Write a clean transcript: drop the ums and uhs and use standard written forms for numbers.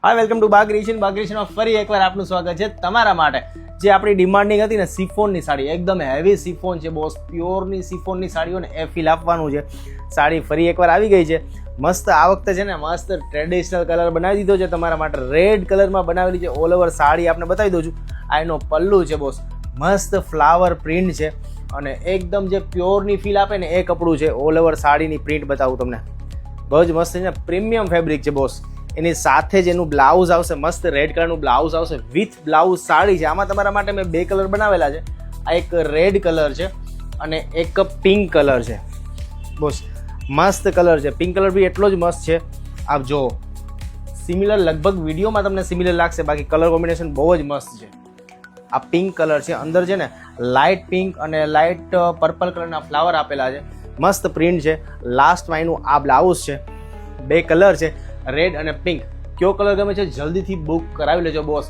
હા, welcome to બાગરીશનમાં ફરી એકવાર આપનું સ્વાગત છે તમારા માટે. જે આપણી ડિમાન્ડિંગ હતી ને સિફોનની સાડી, એકદમ હેવી સિફોન છે બોસ, પ્યોરની સિફોનની સાડીઓને એ ફીલ આપવાનું છે. સાડી ફરી એકવાર આવી ગઈ છે મસ્ત. આ વખતે છે ને મસ્ત ટ્રેડિશનલ કલર બનાવી દીધો છે તમારા માટે, રેડ કલરમાં બનાવેલી છે. ઓલ ઓવર સાડી આપને બતાવી દઉં છું. આ એનો પલ્લુ છે બોસ, મસ્ત ફ્લાવર પ્રિન્ટ છે અને એકદમ જે પ્યોરની ફીલ આપે ને એ કપડું છે. ઓલ ઓવર સાડીની પ્રિન્ટ બતાવું તમને, બહુ જ મસ્ત છે, પ્રીમિયમ ફેબ્રિક છે બોસ. એની સાથે જ એનું બ્લાઉઝ આવશે, મસ્ત રેડ કલરનું બ્લાઉઝ આવશે વિથ બ્લાઉઝ સાડી છે. આમાં તમારા માટે મેં બે કલર બનાવેલા છે. આ એક રેડ કલર છે અને એક પિંક કલર છે બોસ. મસ્ત કલર છે, પિંક કલર બી એટલો જ મસ્ત છે. આપ જો સિમિલર, લગભગ વિડીયોમાં તમને સિમિલર લાગશે, બાકી કલર કોમ્બિનેશન બહુ જ મસ્ત છે. આ પિંક કલર છે, અંદર છે ને લાઇટ પિંક અને લાઇટ પર્પલ કલરના ફ્લાવર આપેલા છે. મસ્ત પ્રિન્ટ છે. લાસ્ટમાં એનું આ બ્લાઉઝ છે. બે કલર છે, રેડ અને પિંક. કયો કલર ગમે છે જલ્દીથી બુક કરાવી લેજો બોસ.